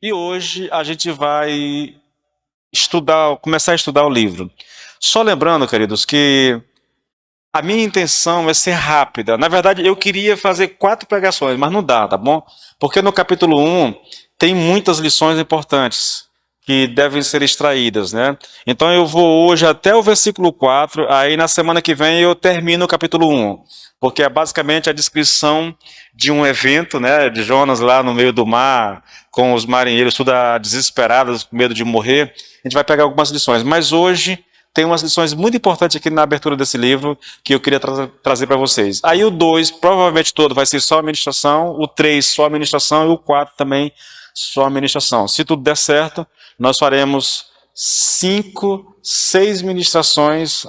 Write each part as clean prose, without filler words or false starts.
E hoje a gente vai começar a estudar o livro. Só lembrando, queridos, que a minha intenção é ser rápida. Na verdade, eu queria fazer 4 pregações, mas não dá, tá bom? Porque no capítulo 1 tem muitas lições importantes que devem ser extraídas, né? Então eu vou hoje até o versículo 4, aí na semana que vem eu termino o capítulo 1, porque é basicamente a descrição de um evento, né, de Jonas lá no meio do mar, com os marinheiros tudo desesperados, com medo de morrer. A gente vai pegar algumas lições, mas hoje tem umas lições muito importantes aqui na abertura desse livro que eu queria trazer para vocês. Aí o 2, provavelmente todo, vai ser só a ministração, o 3 só a ministração e o 4 também só a ministração. Se tudo der certo, nós faremos 5, 6 ministrações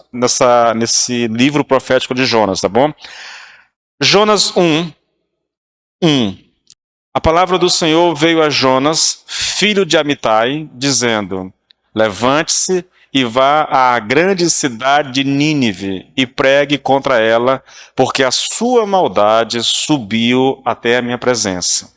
nesse livro profético de Jonas, tá bom? Jonas 1. A palavra do Senhor veio a Jonas, filho de Amitai, dizendo: levante-se e vá à grande cidade de Nínive e pregue contra ela, porque a sua maldade subiu até a minha presença.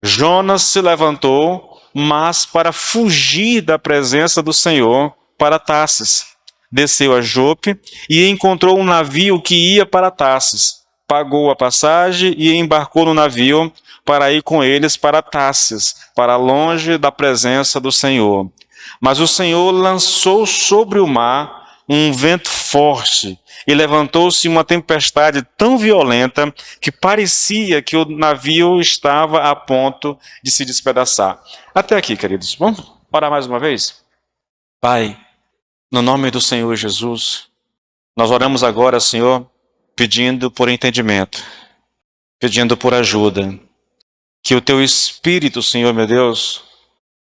Jonas se levantou, mas para fugir da presença do Senhor, para Tarsis. Desceu a Jope e encontrou um navio que ia para Tarsis. Pagou a passagem e embarcou no navio para ir com eles para Tarsis, para longe da presença do Senhor. Mas o Senhor lançou sobre o mar um vento forte e levantou-se uma tempestade tão violenta que parecia que o navio estava a ponto de se despedaçar. Até aqui, queridos. Vamos orar mais uma vez? Pai, no nome do Senhor Jesus, nós oramos agora, Senhor, pedindo por entendimento, pedindo por ajuda. Que o Teu Espírito, Senhor, meu Deus,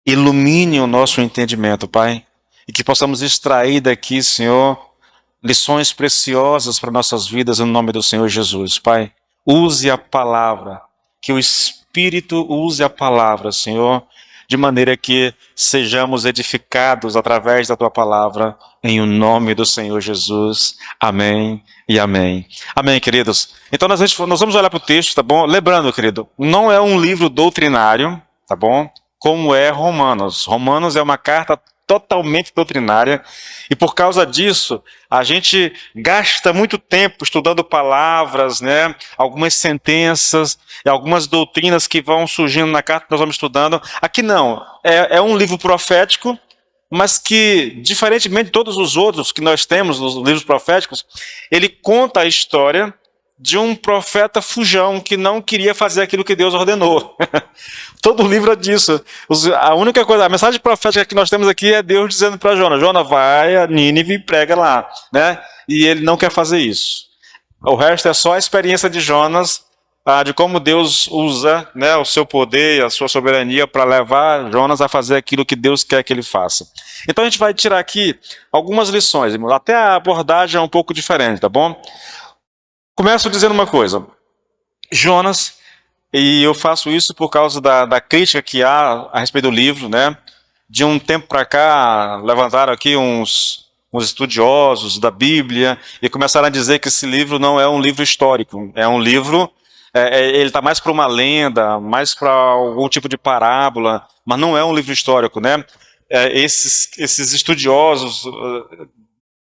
ilumine o nosso entendimento, Pai, e que possamos extrair daqui, Senhor, lições preciosas para nossas vidas no nome do Senhor Jesus. Pai, use a palavra, que o Espírito use a palavra, Senhor, de maneira que sejamos edificados através da Tua palavra, em o nome do Senhor Jesus. Amém e amém. Amém, queridos. Então nós vamos olhar para o texto, tá bom? Lembrando, querido, não é um livro doutrinário, tá bom? Como é Romanos. Romanos é uma carta totalmente doutrinária, e por causa disso, a gente gasta muito tempo estudando palavras, né? Algumas sentenças, e algumas doutrinas que vão surgindo na carta que nós vamos estudando. Aqui não, é um livro profético, mas que, diferentemente de todos os outros que nós temos nos livros proféticos, ele conta a história de um profeta fujão que não queria fazer aquilo que Deus ordenou. Todo livro é disso. A única coisa, a mensagem profética que nós temos aqui é Deus dizendo para Jonas: Jonas, vai a Nínive e prega lá, né? E ele não quer fazer isso. O resto é só a experiência de Jonas, de como Deus usa, né, o seu poder, a sua soberania para levar Jonas a fazer aquilo que Deus quer que ele faça. Então a gente vai tirar aqui algumas lições, irmão. Até a abordagem é um pouco diferente, tá bom? Começo dizendo uma coisa. Jonas, e eu faço isso por causa da crítica que há a respeito do livro, né? De um tempo para cá, levantaram aqui uns estudiosos da Bíblia e começaram a dizer que esse livro não é um livro histórico, é um livro, ele está mais para uma lenda, mais para algum tipo de parábola, mas não é um livro histórico, né? Esses estudiosos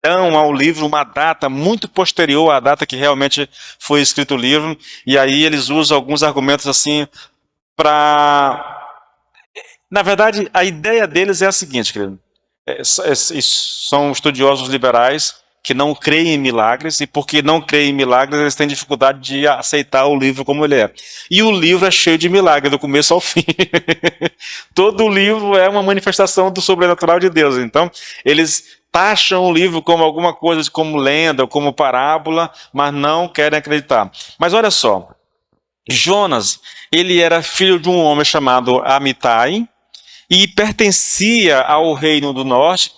dão ao livro uma data muito posterior à data que realmente foi escrito o livro, e aí eles usam alguns argumentos assim para... Na verdade, a ideia deles é a seguinte, querido. São estudiosos liberais que não creem em milagres, e porque não creem em milagres, eles têm dificuldade de aceitar o livro como ele é. E o livro é cheio de milagres, do começo ao fim. Todo o livro é uma manifestação do sobrenatural de Deus. Então, eles taxam o livro como alguma coisa, como lenda, como parábola, mas não querem acreditar. Mas olha só, Jonas, ele era filho de um homem chamado Amitai, e pertencia ao reino do norte.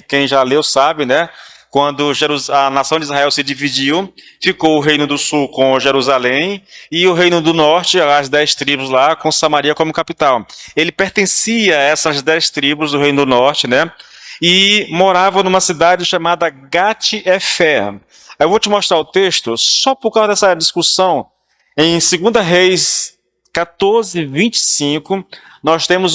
Quem já leu sabe, né? Quando a nação de Israel se dividiu, ficou o reino do sul com Jerusalém, e o reino do norte, as 10 tribos lá, com Samaria como capital. Ele pertencia a essas 10 tribos do reino do norte, né? E morava numa cidade chamada Gat-Efer. Eu vou te mostrar o texto, só por causa dessa discussão. Em 2 Reis 14, 25, nós temos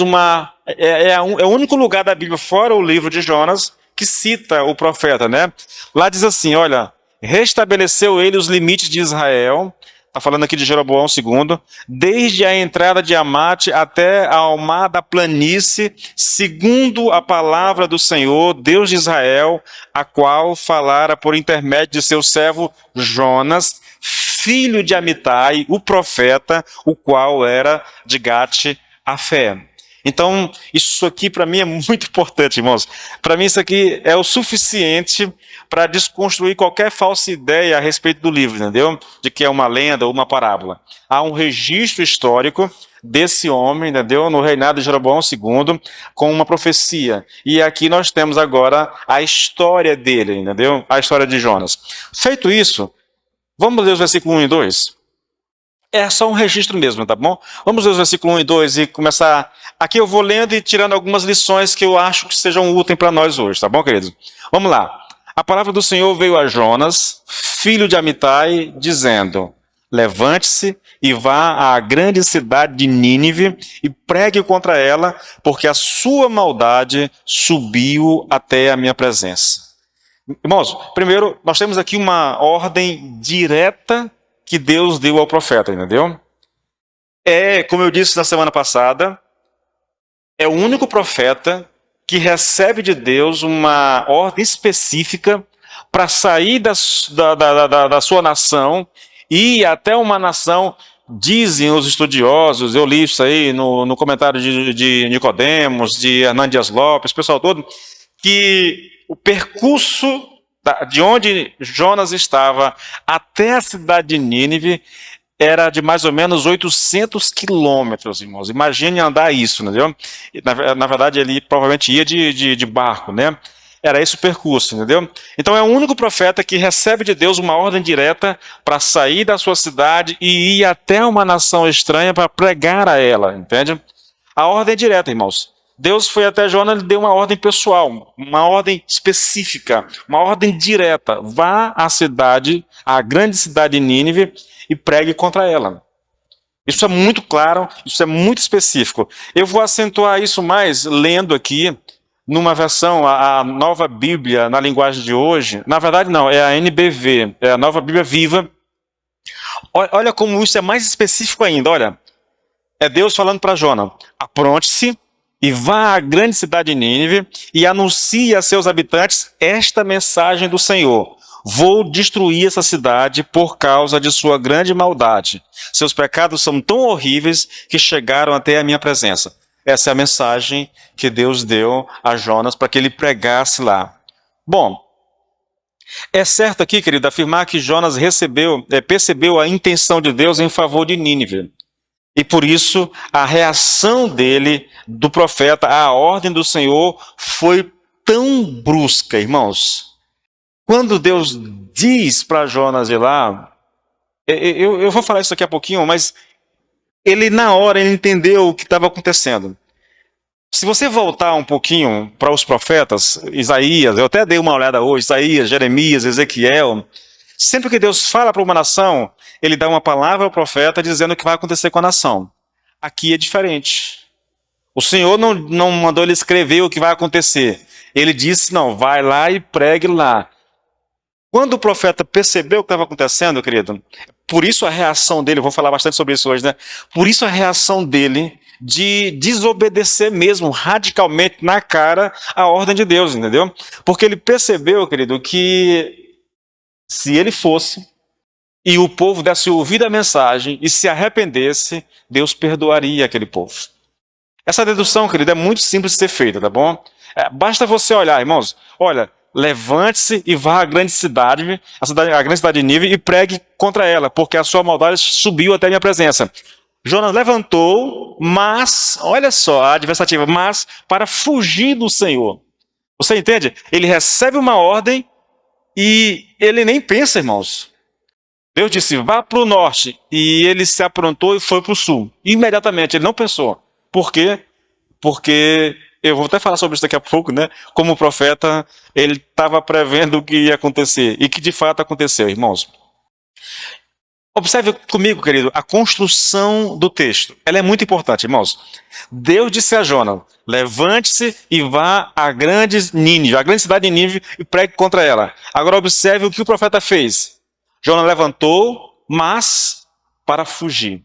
é o único lugar da Bíblia, fora o livro de Jonas, que cita o profeta, né? Lá diz assim, olha, restabeleceu ele os limites de Israel, está falando aqui de Jeroboão II, desde a entrada de Amate até ao mar da planície, segundo a palavra do Senhor, Deus de Israel, a qual falara por intermédio de seu servo Jonas, filho de Amitai, o profeta, o qual era de Gate-Afé. Então, isso aqui para mim é muito importante, irmãos. Para mim isso aqui é o suficiente para desconstruir qualquer falsa ideia a respeito do livro, entendeu? De que é uma lenda ou uma parábola. Há um registro histórico desse homem, entendeu? No reinado de Jeroboão II, com uma profecia. E aqui nós temos agora a história dele, entendeu? A história de Jonas. Feito isso, vamos ler os versículos 1 e 2. É só um registro mesmo, tá bom? Vamos ler os versículos 1 e 2 e começar. Aqui eu vou lendo e tirando algumas lições que eu acho que sejam úteis para nós hoje, tá bom, queridos? Vamos lá. A palavra do Senhor veio a Jonas, filho de Amitai, dizendo: levante-se e vá à grande cidade de Nínive e pregue contra ela, porque a sua maldade subiu até a minha presença. Irmãos, primeiro, nós temos aqui uma ordem direta que Deus deu ao profeta, entendeu? Como eu disse na semana passada, é o único profeta que recebe de Deus uma ordem específica para sair da sua nação e ir até uma nação, dizem os estudiosos, eu li isso aí no comentário de Nicodemos, de Hernando Dias Lopes, pessoal todo, que o percurso de onde Jonas estava até a cidade de Nínive era de mais ou menos 800 quilômetros, irmãos. Imagine andar isso, entendeu? Na verdade, ele provavelmente ia de barco, né? Era esse o percurso, entendeu? Então é o único profeta que recebe de Deus uma ordem direta para sair da sua cidade e ir até uma nação estranha para pregar a ela, entende? A ordem é direta, irmãos. Deus foi até Jonas e deu uma ordem pessoal, uma ordem específica, uma ordem direta. Vá à cidade, à grande cidade de Nínive e pregue contra ela. Isso é muito claro, isso é muito específico. Eu vou acentuar isso mais lendo aqui numa versão, a Nova Bíblia, na linguagem de hoje. Na verdade não, é a NBV, é a Nova Bíblia Viva. Olha como isso é mais específico ainda, olha. É Deus falando para Jonas: apronte-se e vá à grande cidade de Nínive e anuncie a seus habitantes esta mensagem do Senhor: vou destruir essa cidade por causa de sua grande maldade. Seus pecados são tão horríveis que chegaram até a minha presença. Essa é a mensagem que Deus deu a Jonas para que ele pregasse lá. Bom, é certo aqui, querido, afirmar que Jonas percebeu a intenção de Deus em favor de Nínive. E por isso, a reação dele, do profeta, à ordem do Senhor, foi tão brusca, irmãos. Quando Deus diz para Jonas ir lá, eu vou falar isso daqui a pouquinho, mas ele na hora ele entendeu o que estava acontecendo. Se você voltar um pouquinho para os profetas, Isaías, eu até dei uma olhada hoje, Isaías, Jeremias, Ezequiel, sempre que Deus fala para uma nação, ele dá uma palavra ao profeta dizendo o que vai acontecer com a nação. Aqui é diferente. O Senhor não mandou ele escrever o que vai acontecer. Ele disse, não, vai lá e pregue lá. Quando o profeta percebeu o que estava acontecendo, querido, por isso a reação dele, eu vou falar bastante sobre isso hoje, né? Por isso a reação dele de desobedecer mesmo, radicalmente, na cara, a ordem de Deus, entendeu? Porque ele percebeu, querido, que se ele fosse e o povo desse ouvido à mensagem e se arrependesse, Deus perdoaria aquele povo. Essa dedução, querido, é muito simples de ser feita, tá bom? Basta você olhar, irmãos, olha, levante-se e vá à grande cidade, a grande cidade de Nínive, e pregue contra ela, porque a sua maldade subiu até a minha presença. Jonas levantou, mas, olha só a adversativa, mas para fugir do Senhor. Você entende? Ele recebe uma ordem e ele nem pensa, irmãos. Deus disse, vá para o norte, e ele se aprontou e foi para o sul. Imediatamente, ele não pensou. Por quê? Porque, eu vou até falar sobre isso daqui a pouco, né? Como profeta, ele estava prevendo o que ia acontecer, e que de fato aconteceu, irmãos. Observe comigo, querido, a construção do texto. Ela é muito importante, irmãos. Deus disse a Jonas: levante-se e vá à grande Nínive, a grande cidade de Nínive, e pregue contra ela. Agora observe o que o profeta fez. Jonas levantou, mas para fugir.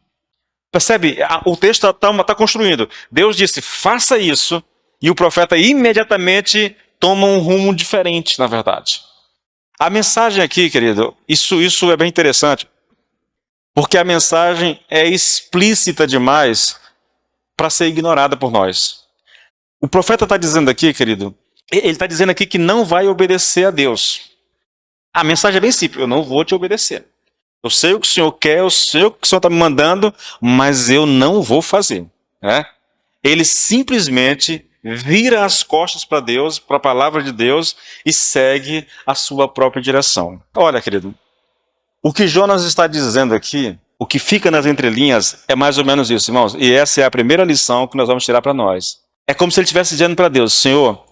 Percebe? O texto está construindo. Deus disse: faça isso, e o profeta imediatamente toma um rumo diferente, na verdade. A mensagem aqui, querido, isso é bem interessante, porque a mensagem é explícita demais para ser ignorada por nós. O profeta está dizendo aqui, querido, ele está dizendo aqui que não vai obedecer a Deus. A mensagem é bem simples: eu não vou te obedecer. Eu sei o que o Senhor quer, eu sei o que o Senhor está me mandando, mas eu não vou fazer. Né? Ele simplesmente vira as costas para Deus, para a palavra de Deus, e segue a sua própria direção. Olha, querido, o que Jonas está dizendo aqui, o que fica nas entrelinhas, é mais ou menos isso, irmãos. E essa é a primeira lição que nós vamos tirar para nós. É como se ele estivesse dizendo para Deus: Senhor,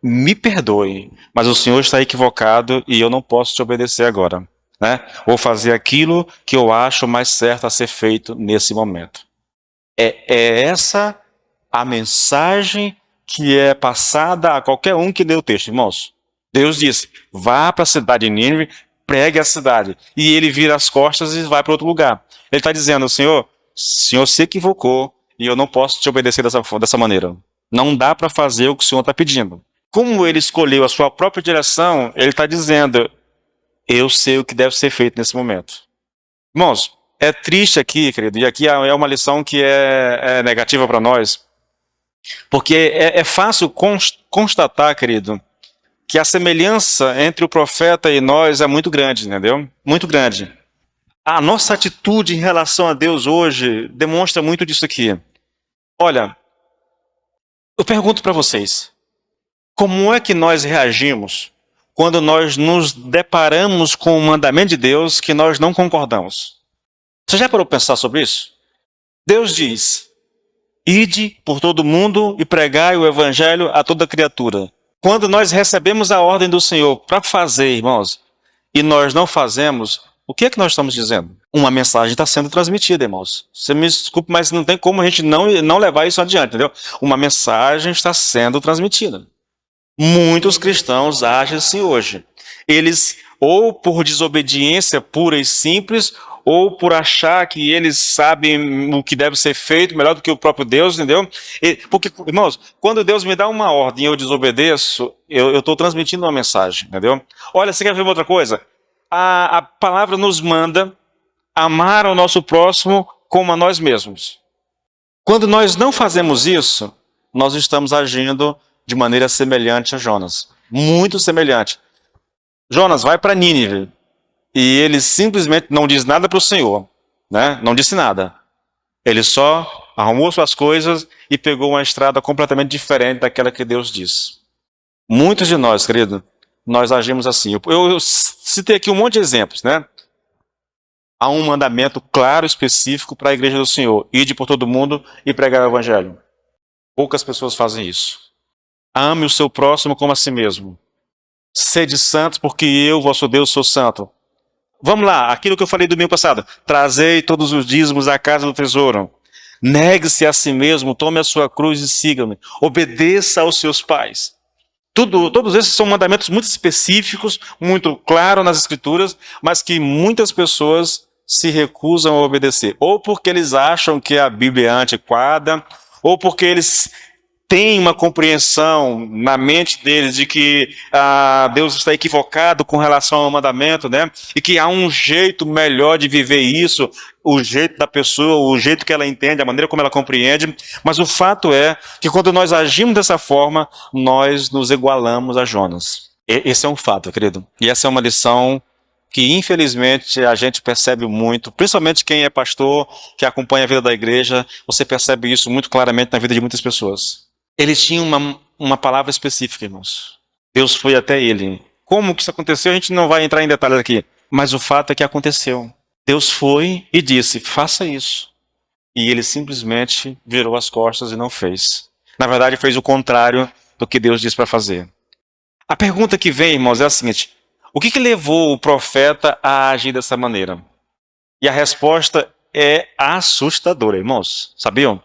me perdoe, mas o Senhor está equivocado e eu não posso te obedecer agora. Né? Vou fazer aquilo que eu acho mais certo a ser feito nesse momento. É essa a mensagem que é passada a qualquer um que lê o texto, irmãos. Deus disse: vá para a cidade de Nínive, pregue a cidade. E ele vira as costas e vai para outro lugar. Ele está dizendo: Senhor se equivocou e eu não posso te obedecer dessa maneira. Não dá para fazer o que o Senhor está pedindo. Como ele escolheu a sua própria direção, ele está dizendo: eu sei o que deve ser feito nesse momento. Irmãos, é triste aqui, querido, e aqui é uma lição que é negativa para nós, porque é fácil constatar, querido, que a semelhança entre o profeta e nós é muito grande, entendeu? Muito grande. A nossa atitude em relação a Deus hoje demonstra muito disso aqui. Olha, eu pergunto para vocês: como é que nós reagimos quando nós nos deparamos com um mandamento de Deus que nós não concordamos? Você já parou para pensar sobre isso? Deus diz: ide por todo mundo e pregai o evangelho a toda criatura. Quando nós recebemos a ordem do Senhor para fazer, irmãos, e nós não fazemos, o que é que nós estamos dizendo? Uma mensagem está sendo transmitida, irmãos. Você me desculpe, mas não tem como a gente não levar isso adiante, entendeu? Uma mensagem está sendo transmitida. Muitos cristãos agem assim hoje. Eles, ou por desobediência pura e simples, ou por achar que eles sabem o que deve ser feito melhor do que o próprio Deus, entendeu? Porque, irmãos, quando Deus me dá uma ordem e eu desobedeço, eu estou transmitindo uma mensagem, entendeu? Olha, você quer ver uma outra coisa? A palavra nos manda amar o nosso próximo como a nós mesmos. Quando nós não fazemos isso, nós estamos agindo de maneira semelhante a Jonas. Muito semelhante. Jonas vai para Nínive e ele simplesmente não diz nada para o Senhor. Né? Não disse nada. Ele só arrumou suas coisas e pegou uma estrada completamente diferente daquela que Deus disse. Muitos de nós, querido, nós agimos assim. Eu citei aqui um monte de exemplos, né? Há um mandamento claro, específico para a igreja do Senhor: ide por todo mundo e pregar o evangelho. Poucas pessoas fazem isso. Ame o seu próximo como a si mesmo. Sede santos, porque eu, vosso Deus, sou santo. Vamos lá, aquilo que eu falei domingo passado: trazei todos os dízimos à casa do tesouro. Negue-se a si mesmo, tome a sua cruz e siga-me. Obedeça aos seus pais. Todos esses são mandamentos muito específicos, muito claros nas Escrituras, mas que muitas pessoas se recusam a obedecer. Ou porque eles acham que a Bíblia é antiquada, ou porque eles têm uma compreensão na mente deles de que Deus está equivocado com relação ao mandamento, né? E que há um jeito melhor de viver isso, o jeito da pessoa, o jeito que ela entende, a maneira como ela compreende. Mas o fato é que quando nós agimos dessa forma, nós nos igualamos a Jonas. Esse é um fato, querido. E essa é uma lição que infelizmente a gente percebe muito, principalmente quem é pastor, que acompanha a vida da igreja. Você percebe isso muito claramente na vida de muitas pessoas. Eles tinham uma palavra específica, irmãos. Deus foi até ele. Como que isso aconteceu? A gente não vai entrar em detalhes aqui. Mas o fato é que aconteceu. Deus foi e disse: faça isso. E ele simplesmente virou as costas e não fez. Na verdade, fez o contrário do que Deus disse para fazer. A pergunta que vem, irmãos, é a seguinte: o que levou o profeta a agir dessa maneira? E a resposta é assustadora, irmãos. Sabiam?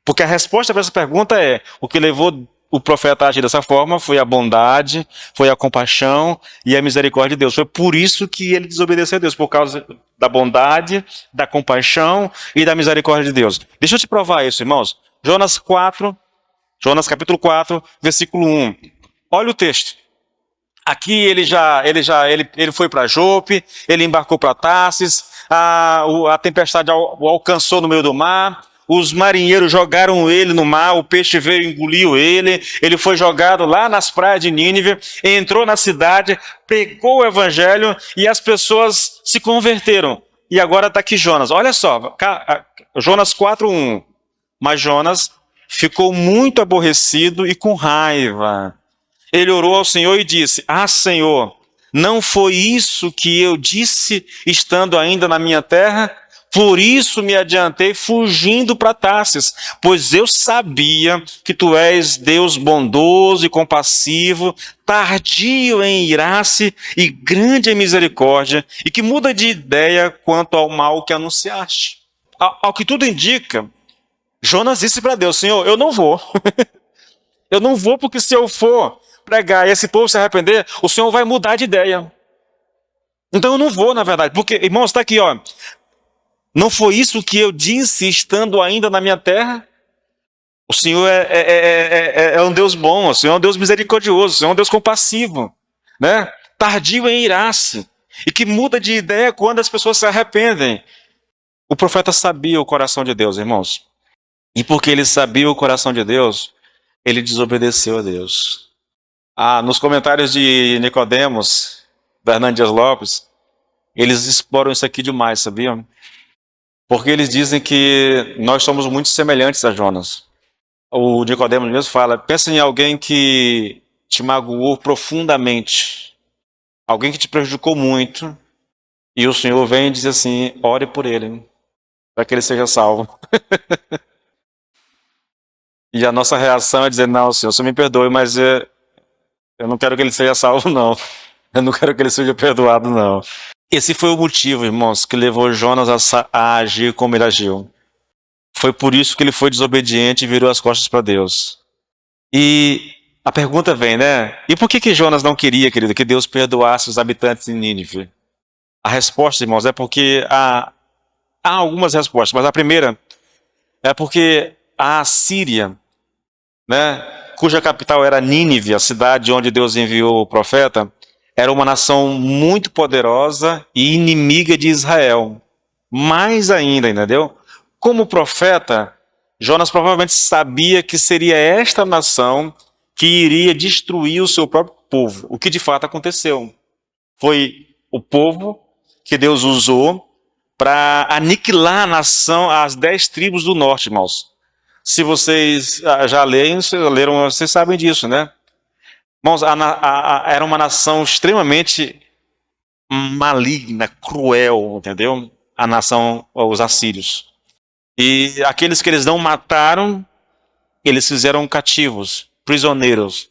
Porque a resposta para essa pergunta é: o que levou o profeta a agir dessa forma foi a bondade, foi a compaixão e a misericórdia de Deus. Foi por isso que ele desobedeceu a Deus, por causa da bondade, da compaixão e da misericórdia de Deus. Deixa eu te provar isso, irmãos. Jonas capítulo 4, versículo 1. Olha o texto. Aqui ele foi para Jope, ele embarcou para Tarsis, a tempestade o alcançou no meio do mar, os marinheiros jogaram ele no mar, o peixe veio e engoliu ele, ele foi jogado lá nas praias de Nínive, entrou na cidade, pregou o evangelho e as pessoas se converteram. E agora está aqui Jonas, olha só, Jonas 4:1. Mas Jonas ficou muito aborrecido e com raiva. Ele orou ao Senhor e disse: Ah, Senhor, não foi isso que eu disse estando ainda na minha terra? Por isso me adiantei fugindo para Tarsis, pois eu sabia que tu és Deus bondoso e compassivo, tardio em irar-se e grande em misericórdia, e que muda de ideia quanto ao mal que anunciaste. Ao que tudo indica, Jonas disse para Deus: Senhor, eu não vou. Eu não vou, porque se eu for pregar e esse povo se arrepender, o Senhor vai mudar de ideia. Então eu não vou, na verdade. Porque, irmãos, está aqui, ó. Não foi isso que eu disse estando ainda na minha terra? O Senhor é um Deus bom, o Senhor é um Deus misericordioso, o Senhor é um Deus compassivo, né? Tardio em irar-se, e que muda de ideia quando as pessoas se arrependem. O profeta sabia o coração de Deus, irmãos. E porque ele sabia o coração de Deus, ele desobedeceu a Deus. Nos comentários de Nicodemos, da Hernandes Lopes, eles exploram isso aqui demais, sabiam? Porque eles dizem que nós somos muito semelhantes a Jonas. O Nicodemos mesmo fala: pensa em alguém que te magoou profundamente, alguém que te prejudicou muito, e o Senhor vem e diz assim: ore por ele, para que ele seja salvo. E a nossa reação é dizer: não, Senhor, você me perdoe, mas eu não quero que ele seja salvo, não. Eu não quero que ele seja perdoado, não. Esse foi o motivo, irmãos, que levou Jonas a agir como ele agiu. Foi por isso que ele foi desobediente e virou as costas para Deus. E a pergunta vem, né? E por que Jonas não queria, querido, que Deus perdoasse os habitantes de Nínive? A resposta, irmãos, é porque há algumas respostas, mas a primeira é porque a Assíria, né, cuja capital era Nínive, a cidade onde Deus enviou o profeta, era uma nação muito poderosa e inimiga de Israel. Mais ainda, entendeu? Como profeta, Jonas provavelmente sabia que seria esta nação que iria destruir o seu próprio povo, o que de fato aconteceu. Foi o povo que Deus usou para aniquilar a nação, as 10 tribos do norte, irmãos. Se vocês já leram, vocês sabem disso, né? Irmãos, era uma nação extremamente maligna, cruel, entendeu? A nação, os assírios. E aqueles que eles não mataram, eles fizeram cativos, prisioneiros.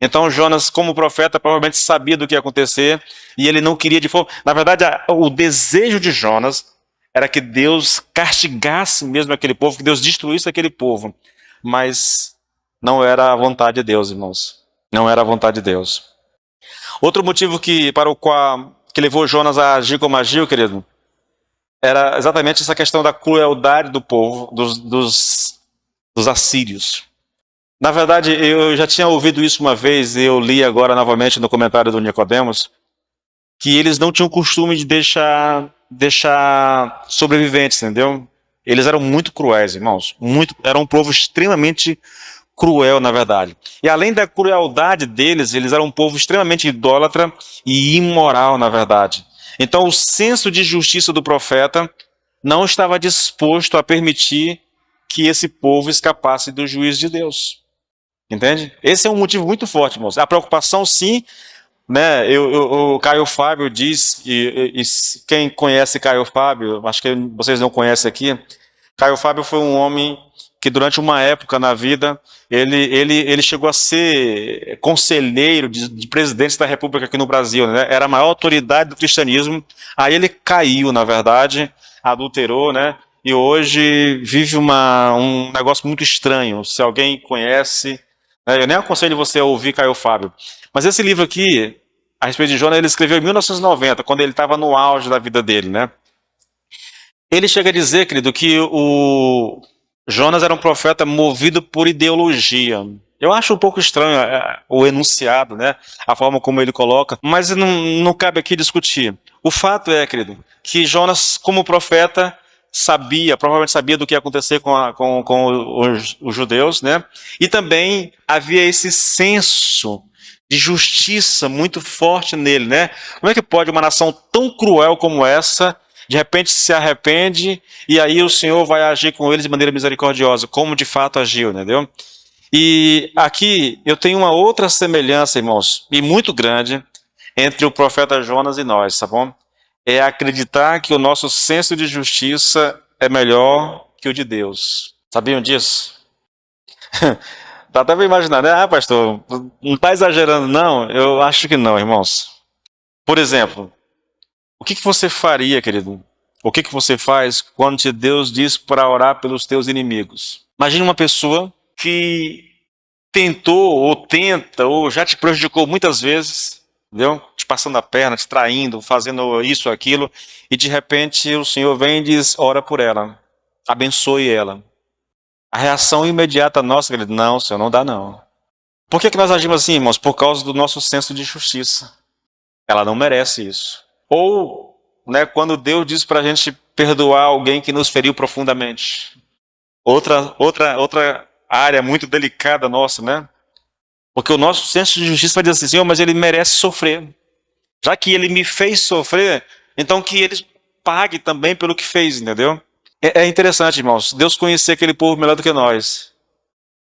Então Jonas, como profeta, provavelmente sabia do que ia acontecer e ele não queria de forma... Na verdade, o desejo de Jonas era que Deus castigasse mesmo aquele povo, que Deus destruísse aquele povo. Mas não era a vontade de Deus, irmãos. Não era a vontade de Deus. Outro motivo que levou Jonas a agir como agiu, querido, era exatamente essa questão da crueldade do povo, dos assírios. Na verdade, eu já tinha ouvido isso uma vez, e eu li agora novamente no comentário do Nicodemos, que eles não tinham costume de deixar sobreviventes, entendeu? Eles eram muito cruéis, irmãos. Era um povo extremamente cruel, na verdade. E além da crueldade deles, eles eram um povo extremamente idólatra e imoral, na verdade. Então o senso de justiça do profeta não estava disposto a permitir que esse povo escapasse do juízo de Deus. Entende? Esse é um motivo muito forte, irmãos. A preocupação, sim, né? O Caio Fábio diz, e quem conhece Caio Fábio, acho que vocês não conhecem aqui, Caio Fábio foi um homem que durante uma época na vida, ele chegou a ser conselheiro de presidente da República aqui no Brasil, né? Era a maior autoridade do cristianismo. Aí ele caiu, na verdade, adulterou, né? E hoje vive um negócio muito estranho. Se alguém conhece, né? Eu nem aconselho você a ouvir Caio Fábio. Mas esse livro aqui, a respeito de Jonas, ele escreveu em 1990, quando ele estava no auge da vida dele, né? Ele chega a dizer, querido, que o Jonas era um profeta movido por ideologia. Eu acho um pouco estranho o enunciado, né? A forma como ele coloca, mas não cabe aqui discutir. O fato é, querido, que Jonas, como profeta, provavelmente sabia do que ia acontecer com os judeus, né? E também havia esse senso de justiça muito forte nele, né? Como é que pode uma nação tão cruel como essa de repente se arrepende e aí o Senhor vai agir com eles de maneira misericordiosa, como de fato agiu, entendeu? E aqui eu tenho uma outra semelhança, irmãos, e muito grande, entre o profeta Jonas e nós, tá bom? É acreditar que o nosso senso de justiça é melhor que o de Deus. Sabiam disso? Tá até pra imaginar, né? Ah, pastor, não tá exagerando, não? Eu acho que não, irmãos. Por exemplo, o que você faria, querido? O que você faz quando Deus diz para orar pelos teus inimigos? Imagine uma pessoa que tentou, ou tenta, ou já te prejudicou muitas vezes, entendeu? Te passando a perna, te traindo, fazendo isso, aquilo, e de repente o Senhor vem e diz, ora por ela, abençoe ela. A reação imediata nossa, querido, não, Senhor, não dá não. Por que nós agimos assim, irmãos? Por causa do nosso senso de justiça. Ela não merece isso. Ou, né, quando Deus diz para a gente perdoar alguém que nos feriu profundamente. Outra área muito delicada nossa, né? Porque o nosso senso de justiça vai dizer assim, Senhor, mas ele merece sofrer. Já que ele me fez sofrer, então que ele pague também pelo que fez, entendeu? É interessante, irmãos. Deus conhecia aquele povo melhor do que nós.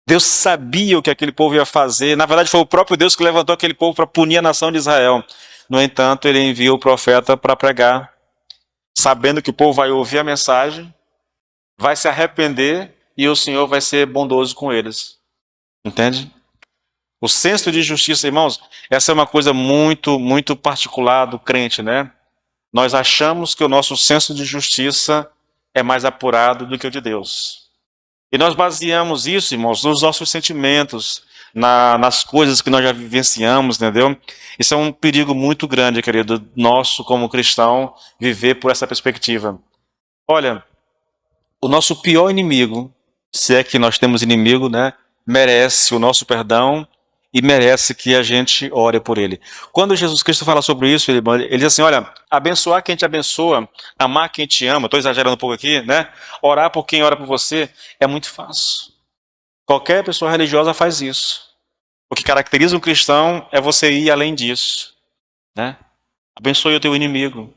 Deus sabia o que aquele povo ia fazer. Na verdade, foi o próprio Deus que levantou aquele povo para punir a nação de Israel. No entanto, ele envia o profeta para pregar, sabendo que o povo vai ouvir a mensagem, vai se arrepender e o Senhor vai ser bondoso com eles. Entende? O senso de justiça, irmãos, essa é uma coisa muito, muito particular do crente, né? Nós achamos que o nosso senso de justiça é mais apurado do que o de Deus. E nós baseamos isso, irmãos, nos nossos sentimentos, nas coisas que nós já vivenciamos, entendeu? Isso é um perigo muito grande, querido, nosso como cristão, viver por essa perspectiva. Olha, o nosso pior inimigo, se é que nós temos inimigo, né, merece o nosso perdão e merece que a gente ore por ele. Quando Jesus Cristo fala sobre isso, ele diz assim, olha, abençoar quem te abençoa, amar quem te ama, estou exagerando um pouco aqui, né? Orar por quem ora por você é muito fácil. Qualquer pessoa religiosa faz isso. O que caracteriza um cristão é você ir além disso, né? Abençoe o teu inimigo,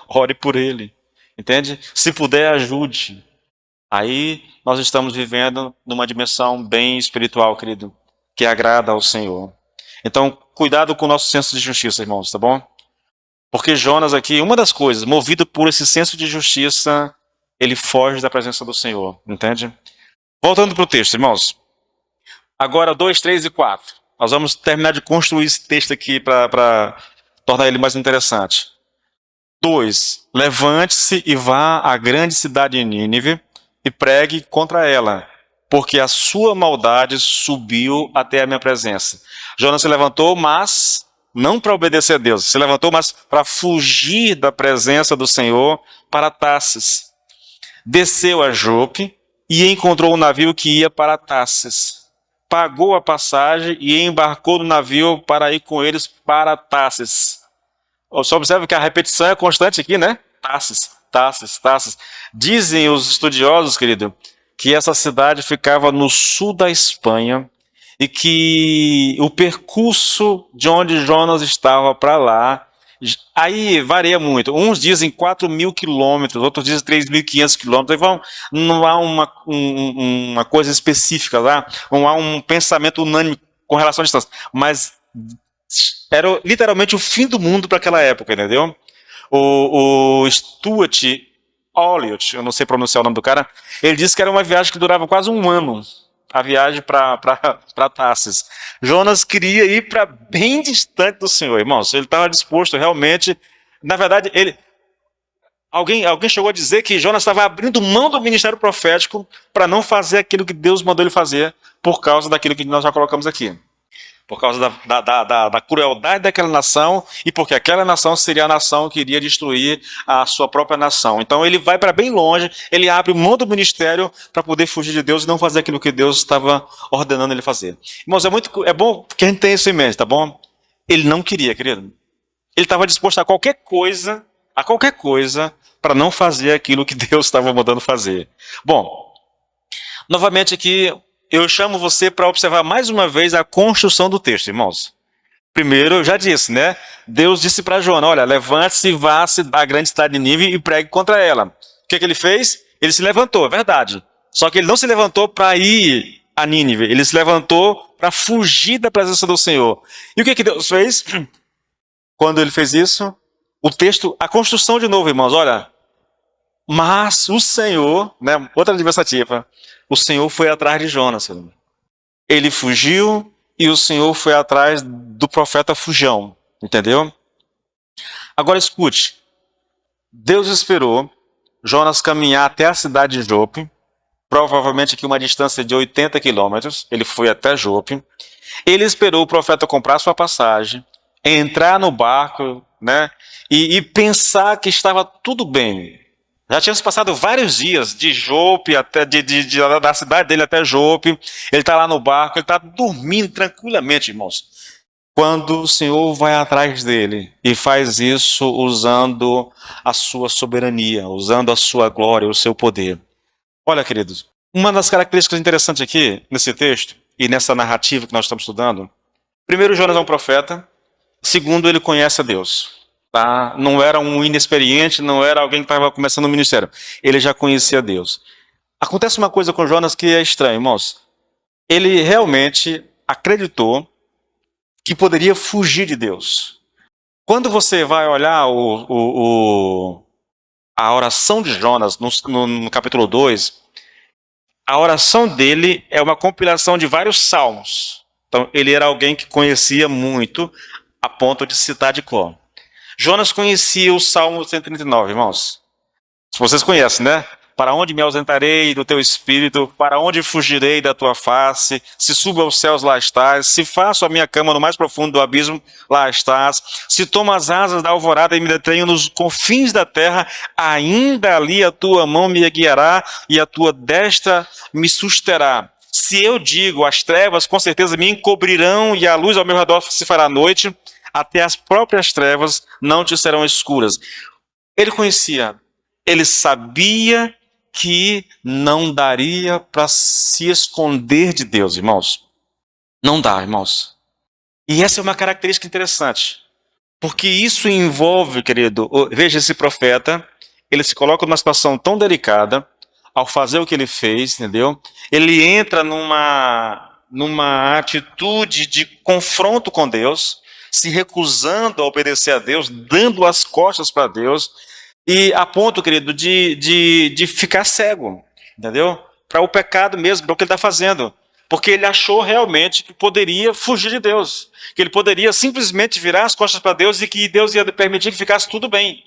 ore por ele, entende? Se puder, ajude. Aí nós estamos vivendo numa dimensão bem espiritual, querido, que agrada ao Senhor. Então, cuidado com o nosso senso de justiça, irmãos, tá bom? Porque Jonas aqui, uma das coisas, movido por esse senso de justiça, ele foge da presença do Senhor, entende? Voltando para o texto, irmãos. Agora, 2, 3 e 4. Nós vamos terminar de construir esse texto aqui para tornar ele mais interessante. 2. Levante-se e vá à grande cidade de Nínive e pregue contra ela, porque a sua maldade subiu até a minha presença. Jonas se levantou, mas não para obedecer a Deus. Se levantou, mas para fugir da presença do Senhor para Tarsis. Desceu a Jope e encontrou um navio que ia para Tarsis. Pagou a passagem e embarcou no navio para ir com eles para Tarsis. Só observe que a repetição é constante aqui, né? Tarsis, Tarsis, Tarsis. Dizem os estudiosos, querido, que essa cidade ficava no sul da Espanha e que o percurso de onde Jonas estava para lá, aí varia muito. Uns dizem 4.000 quilômetros, outros dizem 3.500 quilômetros. Não há uma coisa específica lá, não há um pensamento unânime com relação à distância. Mas era literalmente o fim do mundo para aquela época, entendeu? O Stuart Olliott, eu não sei pronunciar o nome do cara, ele disse que era uma viagem que durava quase um ano, a viagem para Tarsis. Jonas queria ir para bem distante do Senhor, irmãos. Ele estava disposto realmente. Na verdade, alguém chegou a dizer que Jonas estava abrindo mão do ministério profético para não fazer aquilo que Deus mandou ele fazer, por causa daquilo que nós já colocamos aqui. Por causa da crueldade daquela nação e porque aquela nação seria a nação que iria destruir a sua própria nação. Então ele vai para bem longe, ele abre mão do ministério para poder fugir de Deus e não fazer aquilo que Deus estava ordenando ele fazer. Irmãos, é bom que a gente tenha isso em mente, tá bom? Ele não queria, querido. Ele estava disposto a qualquer coisa, para não fazer aquilo que Deus estava mandando fazer. Bom, novamente aqui, eu chamo você para observar mais uma vez a construção do texto, irmãos. Primeiro, eu já disse, né? Deus disse para Jonas, olha, levante-se e vá à grande cidade de Nínive e pregue contra ela. O que ele fez? Ele se levantou, é verdade. Só que ele não se levantou para ir a Nínive, ele se levantou para fugir da presença do Senhor. E o que Deus fez? Quando ele fez isso, o texto, a construção de novo, irmãos, olha, mas o Senhor, né, outra adversativa, o Senhor foi atrás de Jonas. Ele fugiu e o Senhor foi atrás do profeta fujão. Entendeu? Agora escute. Deus esperou Jonas caminhar até a cidade de Jope, provavelmente aqui uma distância de 80 quilômetros. Ele foi até Jope. Ele esperou o profeta comprar sua passagem, entrar no barco, né, e pensar que estava tudo bem. Já tinha se passado vários dias de Jope, até da cidade dele até Jope. Ele está lá no barco, ele está dormindo tranquilamente, irmãos. Quando o Senhor vai atrás dele e faz isso usando a sua soberania, usando a sua glória, o seu poder. Olha, queridos, uma das características interessantes aqui nesse texto e nessa narrativa que nós estamos estudando. Primeiro, Jonas é um profeta. Segundo, ele conhece a Deus. Tá? Não era um inexperiente, não era alguém que estava começando o ministério. Ele já conhecia Deus. Acontece uma coisa com Jonas que é estranha, irmãos. Ele realmente acreditou que poderia fugir de Deus. Quando você vai olhar a oração de Jonas no capítulo 2, a oração dele é uma compilação de vários salmos. Então, ele era alguém que conhecia muito, a ponto de citar de cor. Jonas conhecia o Salmo 139, irmãos. Vocês conhecem, né? Para onde me ausentarei do teu espírito? Para onde fugirei da tua face? Se subo aos céus, lá estás. Se faço a minha cama no mais profundo do abismo, lá estás. Se tomo as asas da alvorada e me detenho nos confins da terra, ainda ali a tua mão me guiará e a tua destra me susterá. Se eu digo, as trevas com certeza me encobrirão e a luz ao meu redor se fará noite, até as próprias trevas não te serão escuras. Ele conhecia, ele sabia que não daria para se esconder de Deus, irmãos. Não dá, irmãos. E essa é uma característica interessante, porque isso envolve, querido, veja esse profeta, ele se coloca numa situação tão delicada, ao fazer o que ele fez, entendeu? Ele entra numa atitude de confronto com Deus, se recusando a obedecer a Deus, dando as costas para Deus, e a ponto, querido, de ficar cego, entendeu? Para o pecado mesmo, para o que ele está fazendo. Porque ele achou realmente que poderia fugir de Deus, que ele poderia simplesmente virar as costas para Deus e que Deus ia permitir que ficasse tudo bem.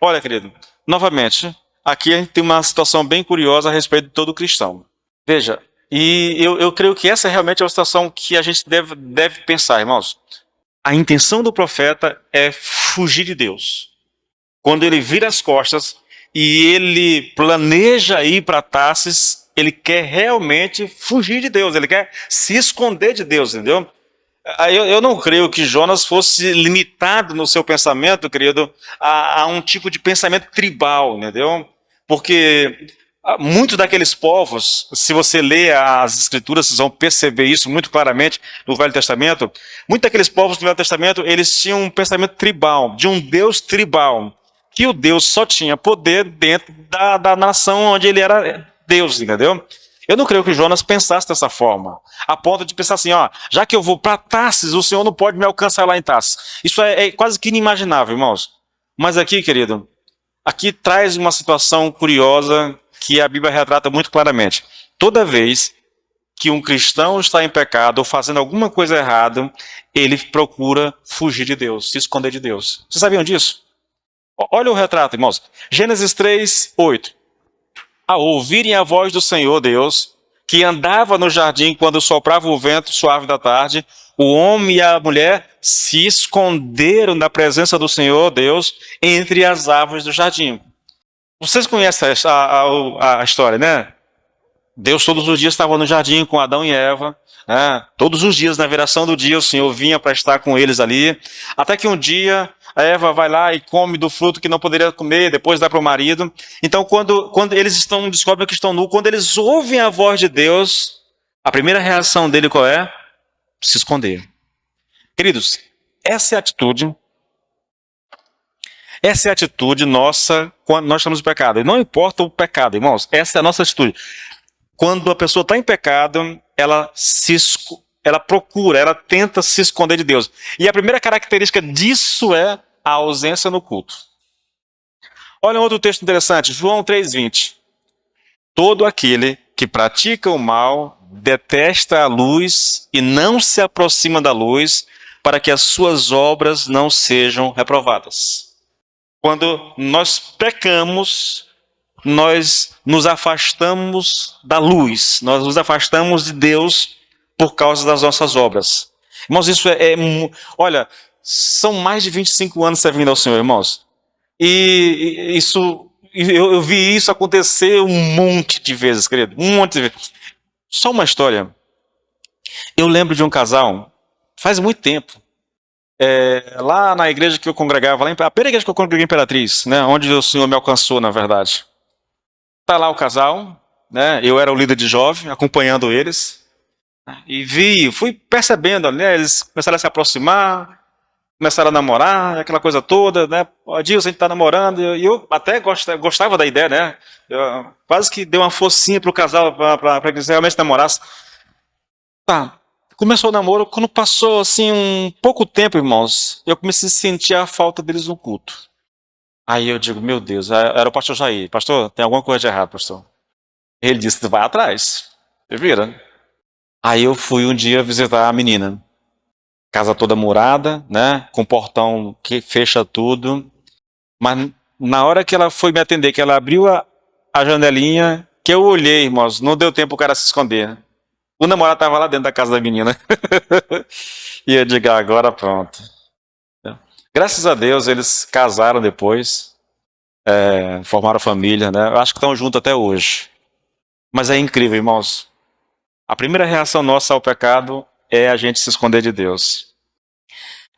Olha, querido, novamente, aqui a gente tem uma situação bem curiosa a respeito de todo cristão. Veja, e eu creio que essa realmente é uma situação que a gente deve pensar, irmãos. A intenção do profeta é fugir de Deus. Quando ele vira as costas e ele planeja ir para Tarsis, ele quer realmente fugir de Deus, ele quer se esconder de Deus, entendeu? Eu não creio que Jonas fosse limitado no seu pensamento, querido, a um tipo de pensamento tribal, entendeu? Porque muitos daqueles povos, se você lê as escrituras, vocês vão perceber isso muito claramente no Velho Testamento. Muitos daqueles povos do Velho Testamento, eles tinham um pensamento tribal, de um Deus tribal, que o Deus só tinha poder dentro da nação onde ele era Deus, entendeu? Eu não creio que Jonas pensasse dessa forma, a ponto de pensar assim, ó, já que eu vou para Tarsis, o Senhor não pode me alcançar lá em Tarsis. Isso é quase que inimaginável, irmãos. Mas aqui, querido, aqui traz uma situação curiosa que a Bíblia retrata muito claramente. Toda vez que um cristão está em pecado ou fazendo alguma coisa errada, ele procura fugir de Deus, se esconder de Deus. Vocês sabiam disso? Olha o retrato, irmãos. Gênesis 3, 8. Ao ouvirem a voz do Senhor Deus, que andava no jardim quando soprava o vento suave da tarde, o homem e a mulher se esconderam da presença do Senhor Deus entre as árvores do jardim. Vocês conhecem a história, né? Deus todos os dias estava no jardim com Adão e Eva, né? Todos os dias, na viração do dia, o Senhor vinha para estar com eles ali, até que um dia a Eva vai lá e come do fruto que não poderia comer, depois dá para o marido. Então, quando eles descobrem que estão nus, quando eles ouvem a voz de Deus, a primeira reação dele qual é? Se esconder. Queridos, essa é a atitude nossa quando nós estamos em pecado. E não importa o pecado, irmãos, essa é a nossa atitude. Quando a pessoa está em pecado, ela procura, ela tenta se esconder de Deus. E a primeira característica disso é a ausência no culto. Olha um outro texto interessante, João 3,20. Todo aquele que pratica o mal detesta a luz e não se aproxima da luz para que as suas obras não sejam reprovadas. Quando nós pecamos, nós nos afastamos da luz, nós nos afastamos de Deus por causa das nossas obras. Irmãos, isso olha, são mais de 25 anos servindo ao Senhor, irmãos. E eu vi isso acontecer um monte de vezes, querido, um monte de vezes. Só uma história. Eu lembro de um casal, faz muito tempo, lá na igreja que eu congregava, a primeira igreja que eu congreguei em Imperatriz, né, onde o Senhor me alcançou, na verdade. Está lá o casal, né? Eu era o líder de jovem, acompanhando eles, e fui percebendo, né? Eles começaram a se aproximar, começaram a namorar, aquela coisa toda, né? Adilson, a gente está namorando, e eu até gostava da ideia, né? Eu quase que dei uma forcinha para o casal, para que eles realmente namorassem. Tá, começou o namoro, quando passou assim um pouco tempo, irmãos, eu comecei a sentir a falta deles no culto. Aí eu digo, meu Deus, era o pastor Jair. Pastor, tem alguma coisa de errado, pastor. Ele disse, vai atrás. Você vira? Aí eu fui um dia visitar a menina. Casa toda murada, né? Com portão que fecha tudo. Mas na hora que ela foi me atender, que ela abriu a janelinha, que eu olhei, irmãos, não deu tempo o cara se esconder. O namorado estava lá dentro da casa da menina. E eu digo, agora pronto. Graças a Deus, eles casaram depois, formaram família, né? Eu acho que estão juntos até hoje. Mas é incrível, irmãos. A primeira reação nossa ao pecado é a gente se esconder de Deus.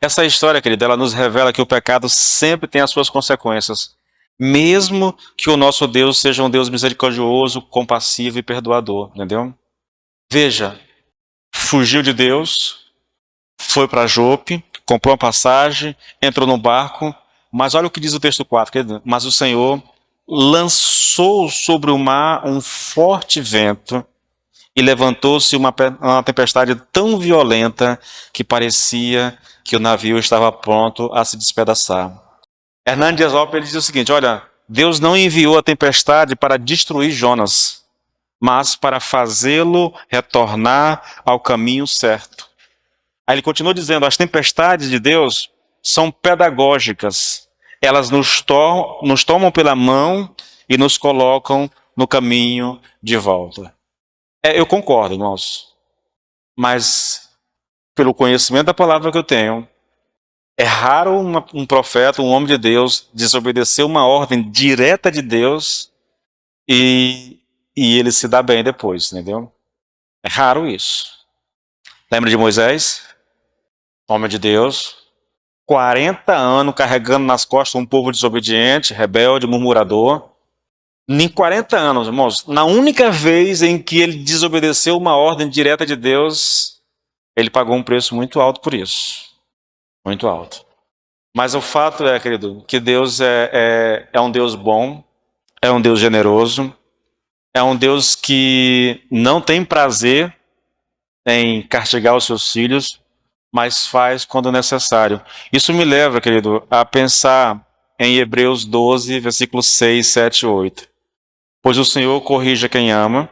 Essa história, querida, ela nos revela que o pecado sempre tem as suas consequências, mesmo que o nosso Deus seja um Deus misericordioso, compassivo e perdoador, entendeu? Veja, fugiu de Deus, foi para Jope, comprou uma passagem, entrou no barco, mas olha o que diz o texto 4, querido. Mas o Senhor lançou sobre o mar um forte vento e levantou-se uma tempestade tão violenta que parecia que o navio estava pronto a se despedaçar. Hernán Dias Lopes diz o seguinte, olha, Deus não enviou a tempestade para destruir Jonas, mas para fazê-lo retornar ao caminho certo. Aí ele continua dizendo, as tempestades de Deus são pedagógicas. Elas nos tomam pela mão e nos colocam no caminho de volta. Eu concordo, irmãos. Mas, pelo conhecimento da palavra que eu tenho, é raro um profeta, um homem de Deus, desobedecer uma ordem direta de Deus e ele se dá bem depois, entendeu? É raro isso. Lembra de Moisés? Homem de Deus, 40 anos carregando nas costas um povo desobediente, rebelde, murmurador. Em 40 anos, irmãos, na única vez em que ele desobedeceu uma ordem direta de Deus, ele pagou um preço muito alto por isso. Muito alto. Mas o fato é, querido, que Deus é um Deus bom, é um Deus generoso, é um Deus que não tem prazer em castigar os seus filhos, mas faz quando necessário. Isso me leva, querido, a pensar em Hebreus 12, versículos 6, 7 e 8. Pois o Senhor corrige quem ama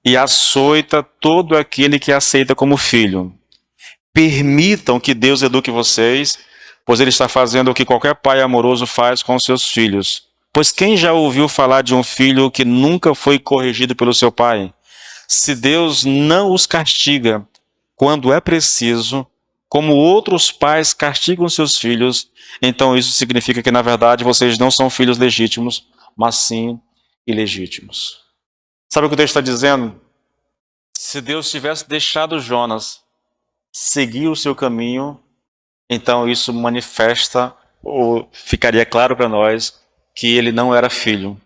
e açoita todo aquele que aceita como filho. Permitam que Deus eduque vocês, pois Ele está fazendo o que qualquer pai amoroso faz com seus filhos. Pois quem já ouviu falar de um filho que nunca foi corrigido pelo seu pai? Se Deus não os castiga quando é preciso, como outros pais castigam seus filhos, então isso significa que, na verdade, vocês não são filhos legítimos, mas sim ilegítimos. Sabe o que o texto está dizendo? Se Deus tivesse deixado Jonas seguir o seu caminho, então isso manifesta, ou ficaria claro para nós, que ele não era filho.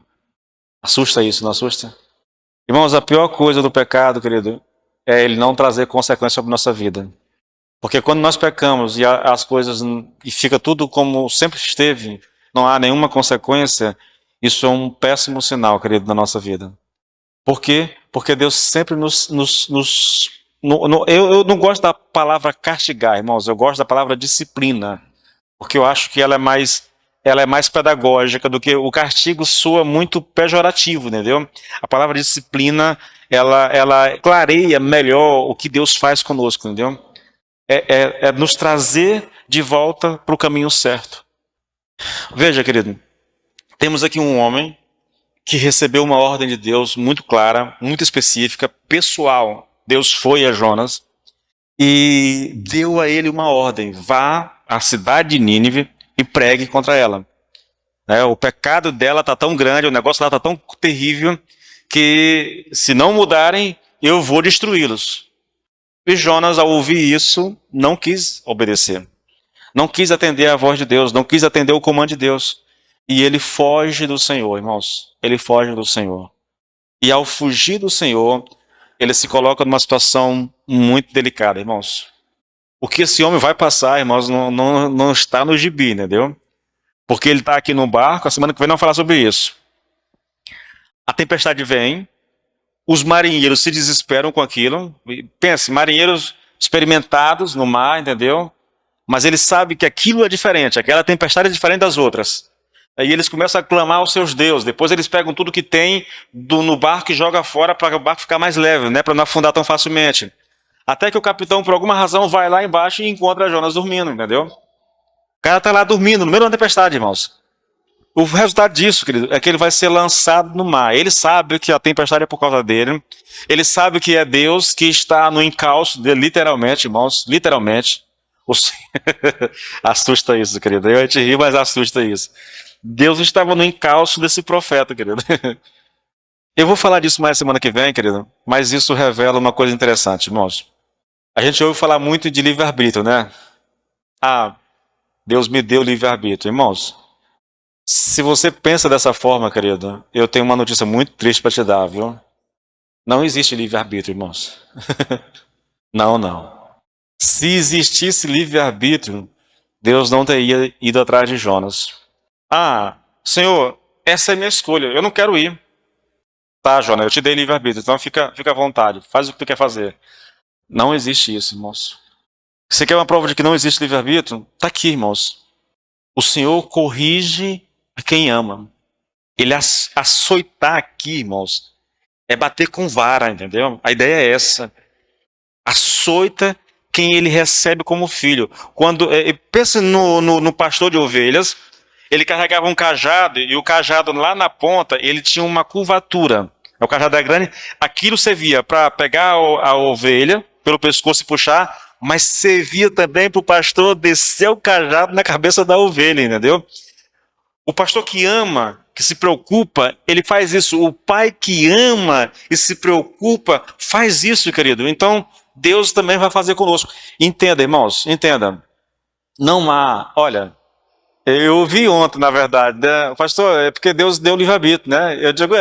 Assusta isso, não assusta? Irmãos, a pior coisa do pecado, querido, é ele não trazer consequências sobre nossa vida. Porque quando nós pecamos e as coisas, e fica tudo como sempre esteve, não há nenhuma consequência, isso é um péssimo sinal, querido, na nossa vida. Por quê? Porque Deus sempre eu não gosto da palavra castigar, irmãos, eu gosto da palavra disciplina, porque eu acho que ela é mais pedagógica do que o castigo soa muito pejorativo, entendeu? A palavra disciplina, ela clareia melhor o que Deus faz conosco, entendeu? É nos trazer de volta para o caminho certo. Veja, querido, temos aqui um homem que recebeu uma ordem de Deus muito clara, muito específica, pessoal. Deus foi a Jonas e deu a ele uma ordem: vá à cidade de Nínive e pregue contra ela. O pecado dela está tão grande, o negócio dela está tão terrível, que se não mudarem, eu vou destruí-los. E Jonas, ao ouvir isso, não quis obedecer. Não quis atender à voz de Deus, não quis atender o comando de Deus. E ele foge do Senhor, irmãos. Ele foge do Senhor. E ao fugir do Senhor, ele se coloca numa situação muito delicada, irmãos. O que esse homem vai passar, irmãos, não está no gibi, entendeu? Porque ele está aqui no barco, a semana que vem não falar sobre isso. A tempestade vem, os marinheiros se desesperam com aquilo. Pense, marinheiros experimentados no mar, entendeu? Mas eles sabem que aquilo é diferente, aquela tempestade é diferente das outras. Aí eles começam a clamar aos seus deuses. Depois eles pegam tudo que tem no barco e jogam fora para o barco ficar mais leve, né? Para não afundar tão facilmente. Até que o capitão, por alguma razão, vai lá embaixo e encontra Jonas dormindo, entendeu? O cara está lá dormindo, no meio da tempestade, irmãos. O resultado disso, querido, é que ele vai ser lançado no mar. Ele sabe que a tempestade é por causa dele. Ele sabe que é Deus que está no encalço dele, literalmente, irmãos, literalmente. Assusta isso, querido. Eu te ri, mas assusta isso. Deus estava no encalço desse profeta, querido. Eu vou falar disso mais semana que vem, querido, mas isso revela uma coisa interessante, irmãos. A gente ouve falar muito de livre-arbítrio, né? Ah, Deus me deu livre-arbítrio. Irmãos, se você pensa dessa forma, querido, eu tenho uma notícia muito triste para te dar, viu? Não existe livre-arbítrio, irmãos. Não. Se existisse livre-arbítrio, Deus não teria ido atrás de Jonas. Ah, Senhor, essa é a minha escolha, eu não quero ir. Tá, Jonas, eu te dei livre-arbítrio, então fica à vontade, faz o que tu quer fazer. Não existe isso, irmãos. Você quer uma prova de que não existe livre-arbítrio? Tá aqui, irmãos. O Senhor corrige a quem ama. Ele açoitar aqui, irmãos, é bater com vara, entendeu? A ideia é essa. Açoita quem ele recebe como filho. Pensa no pastor de ovelhas. Ele carregava um cajado, e o cajado lá na ponta, ele tinha uma curvatura. O cajado é grande, aquilo servia para pegar a ovelha pelo pescoço e puxar, mas servia também para o pastor descer o cajado na cabeça da ovelha, entendeu? O pastor que ama, que se preocupa, ele faz isso. O pai que ama e se preocupa, faz isso, querido. Então, Deus também vai fazer conosco. Entenda, irmãos, entenda. Não há, olha... Eu ouvi ontem, na verdade, né? Pastor, é porque Deus deu livre-arbítrio, né? Eu digo,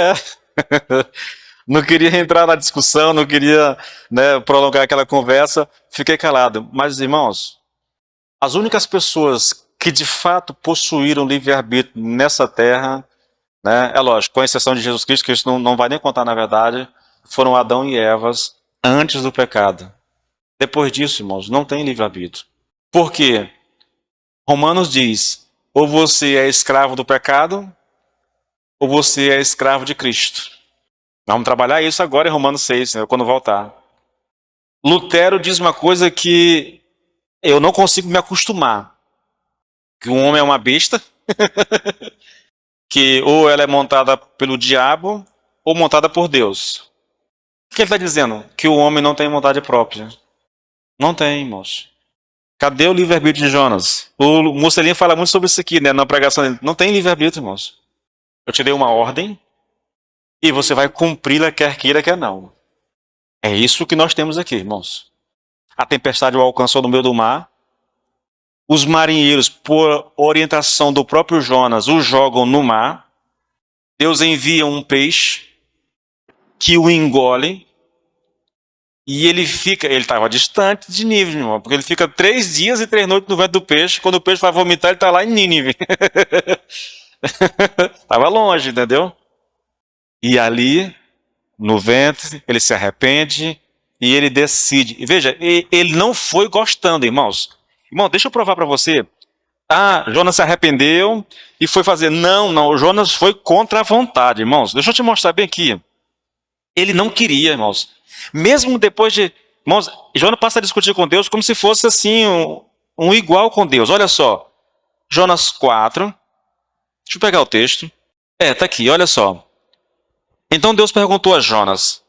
Não queria entrar na discussão, não queria, né, prolongar aquela conversa, fiquei calado. Mas, irmãos, as únicas pessoas que de fato possuíram livre-arbítrio nessa terra, né, é lógico, com exceção de Jesus Cristo, que isso não vai nem contar na verdade, foram Adão e Eva antes do pecado. Depois disso, irmãos, não tem livre-arbítrio. Por quê? Romanos diz: Ou você é escravo do pecado, ou você é escravo de Cristo. Nós vamos trabalhar isso agora em Romanos 6, né, quando voltar. Lutero diz uma coisa que eu não consigo me acostumar. Que o homem é uma besta, que ou ela é montada pelo diabo, ou montada por Deus. O que ele está dizendo? Que o homem não tem vontade própria. Não tem, irmãos. Cadê o livre-arbítrio de Jonas? O Mussolini fala muito sobre isso aqui, né, na pregação dele. Não tem livre-arbítrio, irmãos. Eu te dei uma ordem e você vai cumpri-la, quer queira, quer não. É isso que nós temos aqui, irmãos. A tempestade o alcançou no meio do mar. Os marinheiros, por orientação do próprio Jonas, o jogam no mar. Deus envia um peixe que o engole. E ele estava distante de Nínive, irmão, porque ele fica 3 dias e 3 noites no ventre do peixe. Quando o peixe vai vomitar, ele está lá em Nínive. Estava longe, entendeu? E ali, no ventre, ele se arrepende e ele decide. E veja, ele não foi gostando, irmãos. Irmão, deixa eu provar para você. Ah, Jonas se arrependeu e foi fazer. Não, o Jonas foi contra a vontade, irmãos. Deixa eu te mostrar bem aqui. Ele não queria, irmãos. Mesmo depois de... Irmãos, Jonas passa a discutir com Deus como se fosse assim, um igual com Deus. Olha só. Jonas 4. Deixa eu pegar o texto. Tá aqui, olha só. Então Deus perguntou a Jonas: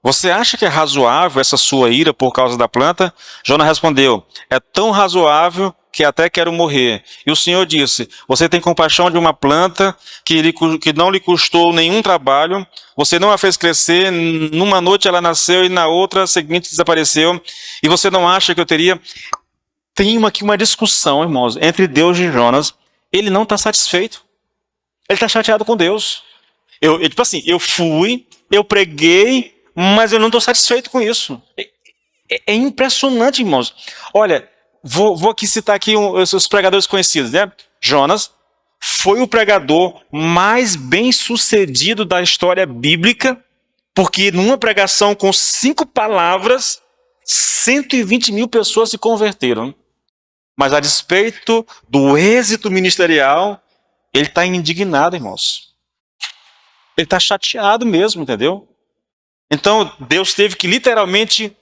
você acha que é razoável essa sua ira por causa da planta? Jonas respondeu: é tão razoável que até quero morrer. E o Senhor disse: você tem compaixão de uma planta que não lhe custou nenhum trabalho, você não a fez crescer, numa noite ela nasceu e na outra seguinte desapareceu, e você não acha que eu teria... Tem aqui uma discussão, irmãos, entre Deus e Jonas. Ele não está satisfeito. Ele está chateado com Deus. Tipo assim, eu fui, eu preguei, mas eu não estou satisfeito com isso. É impressionante, irmãos. Olha, vou aqui citar aqui os pregadores conhecidos, né? Jonas foi o pregador mais bem sucedido da história bíblica, porque numa pregação com 5 palavras, 120 mil pessoas se converteram. Mas a despeito do êxito ministerial, ele está indignado, irmãos. Ele está chateado mesmo, entendeu? Então, Deus teve que literalmente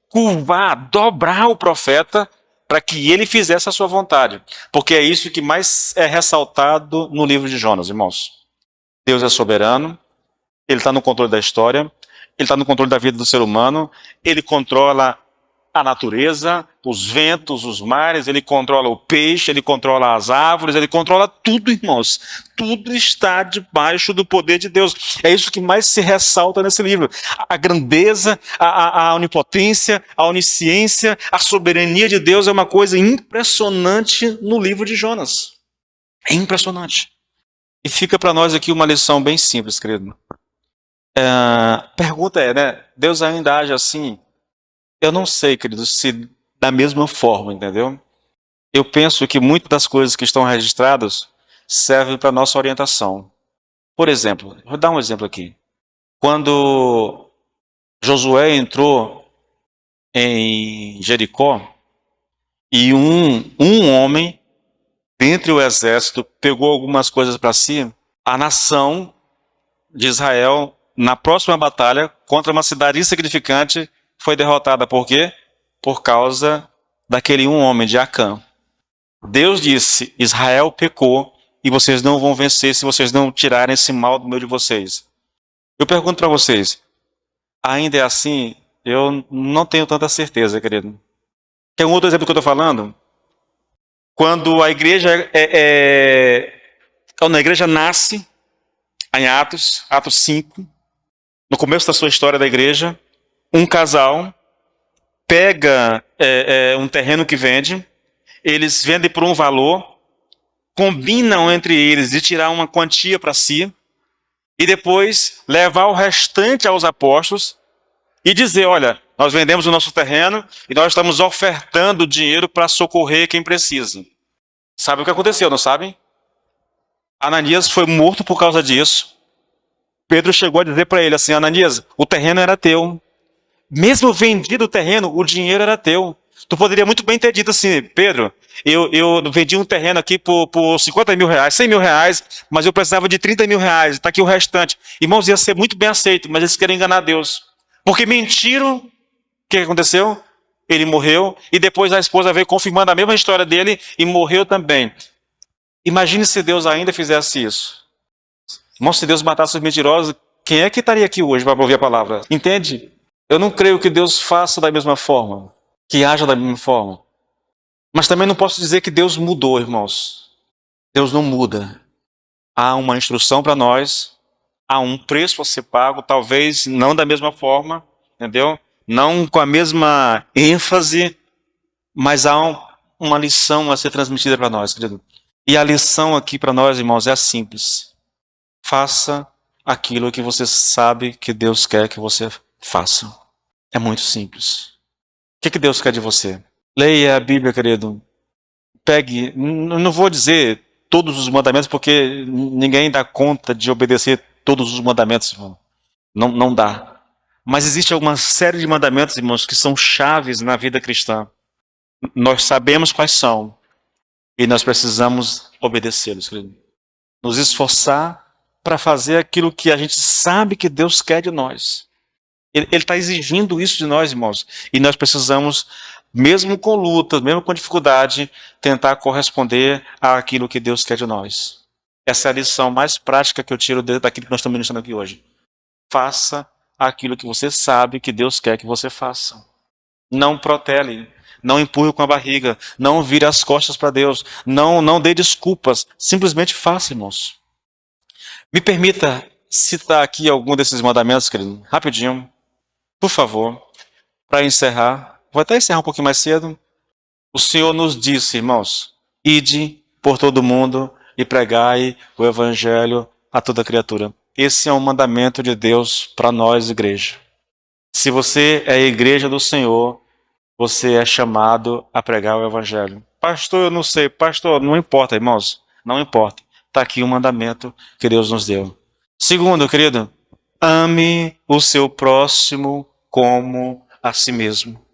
curvar, dobrar o profeta para que ele fizesse a sua vontade. Porque é isso que mais é ressaltado no livro de Jonas, irmãos. Deus é soberano, ele está no controle da história, ele está no controle da vida do ser humano, ele controla a natureza, os ventos, os mares, ele controla o peixe, ele controla as árvores, ele controla tudo, irmãos. Tudo está debaixo do poder de Deus. É isso que mais se ressalta nesse livro. A grandeza, a onipotência, a onisciência, a soberania de Deus é uma coisa impressionante no livro de Jonas. É impressionante. E fica para nós aqui uma lição bem simples, querido. Pergunta é, né? Deus ainda age assim? Eu não sei, querido, se da mesma forma, entendeu? Eu penso que muitas das coisas que estão registradas servem para nossa orientação. Por exemplo, vou dar um exemplo aqui. Quando Josué entrou em Jericó e um homem dentre o exército pegou algumas coisas para si, a nação de Israel, na próxima batalha contra uma cidade insignificante, foi derrotada. Por quê? Por causa daquele um homem de Acã. Deus disse: Israel pecou e vocês não vão vencer se vocês não tirarem esse mal do meio de vocês. Eu pergunto para vocês, ainda é assim? Eu não tenho tanta certeza, querido. Tem um outro exemplo que eu estou falando? Quando a igreja quando a igreja nasce, em Atos 5, no começo da sua história da igreja, um casal pega um terreno que vende, eles vendem por um valor, combinam entre eles de tirar uma quantia para si, e depois levar o restante aos apóstolos e dizer: olha, nós vendemos o nosso terreno e nós estamos ofertando dinheiro para socorrer quem precisa. Sabe o que aconteceu, não sabem? Ananias foi morto por causa disso. Pedro chegou a dizer para ele assim: Ananias, o terreno era teu. Mesmo vendido o terreno, o dinheiro era teu. Tu poderia muito bem ter dito assim: Pedro, eu vendi um terreno aqui por 50 mil reais, 100 mil reais, mas eu precisava de 30 mil reais, está aqui o restante. Irmãos, ia ser muito bem aceito, mas eles querem enganar Deus. Porque mentiram, o que aconteceu? Ele morreu, e depois a esposa veio confirmando a mesma história dele e morreu também. Imagine se Deus ainda fizesse isso. Irmão, se Deus matasse os mentirosos, quem é que estaria aqui hoje para ouvir a palavra? Entende? Eu não creio que Deus faça da mesma forma, que haja da mesma forma. Mas também não posso dizer que Deus mudou, irmãos. Deus não muda. Há uma instrução para nós, há um preço a ser pago, talvez não da mesma forma, entendeu? Não com a mesma ênfase, mas há uma lição a ser transmitida para nós, querido. E a lição aqui para nós, irmãos, é simples. Faça aquilo que você sabe que Deus quer que você faça. É muito simples. O que Deus quer de você? Leia a Bíblia, querido. Pegue, não vou dizer todos os mandamentos, porque ninguém dá conta de obedecer todos os mandamentos, irmão. Não dá. Mas existe uma série de mandamentos, irmãos, que são chaves na vida cristã. Nós sabemos quais são e nós precisamos obedecê-los, querido. Nos esforçar para fazer aquilo que a gente sabe que Deus quer de nós. Ele está exigindo isso de nós, irmãos. E nós precisamos, mesmo com lutas, mesmo com dificuldade, tentar corresponder àquilo que Deus quer de nós. Essa é a lição mais prática que eu tiro daquilo que nós estamos ministrando aqui hoje. Faça aquilo que você sabe que Deus quer que você faça. Não protele, não empurre com a barriga, não vire as costas para Deus, não dê desculpas, simplesmente faça, irmãos. Me permita citar aqui algum desses mandamentos, querido, rapidinho, por favor, para encerrar. Vou até encerrar um pouquinho mais cedo. O Senhor nos disse, irmãos, ide por todo mundo e pregai o evangelho a toda criatura. Esse é um mandamento de Deus para nós, igreja. Se você é a igreja do Senhor, você é chamado a pregar o evangelho. Pastor, eu não sei. Pastor, não importa, irmãos. Não importa. Está aqui o mandamento que Deus nos deu. Segundo, querido, ame o seu próximo como a si mesmo.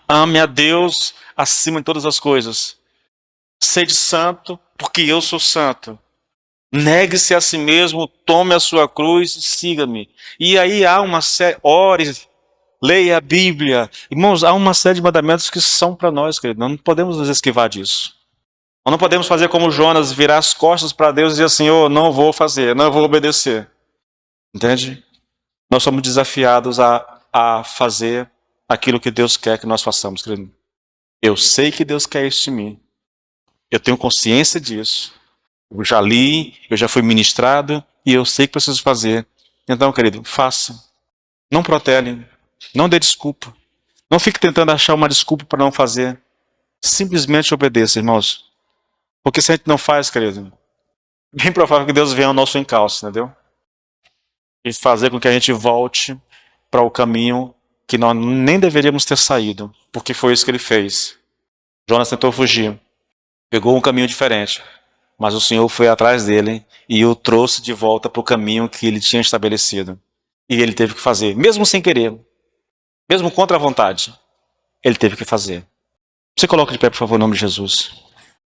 Ame a Deus acima de todas as coisas. Sede santo, porque eu sou santo. Negue-se a si mesmo, tome a sua cruz e siga-me. E aí há uma série, ore, leia a Bíblia. Irmãos, há uma série de mandamentos que são para nós, querido. Nós não podemos nos esquivar disso. Nós não podemos fazer como Jonas, virar as costas para Deus e dizer assim, não vou fazer, não vou obedecer. Entende? Nós somos desafiados a fazer aquilo que Deus quer que nós façamos, querido. Eu sei que Deus quer isso de mim. Eu tenho consciência disso. Eu já li, eu já fui ministrado e eu sei que preciso fazer. Então, querido, faça. Não protele. Não dê desculpa. Não fique tentando achar uma desculpa para não fazer. Simplesmente obedeça, irmãos. Porque se a gente não faz, querido, bem provável que Deus venha ao nosso encalço, entendeu? E fazer com que a gente volte para o caminho que nós nem deveríamos ter saído. Porque foi isso que ele fez. Jonas tentou fugir. Pegou um caminho diferente. Mas o Senhor foi atrás dele e o trouxe de volta para o caminho que ele tinha estabelecido. E ele teve que fazer, mesmo sem querer, mesmo contra a vontade, ele teve que fazer. Você coloca de pé, por favor, em nome de Jesus.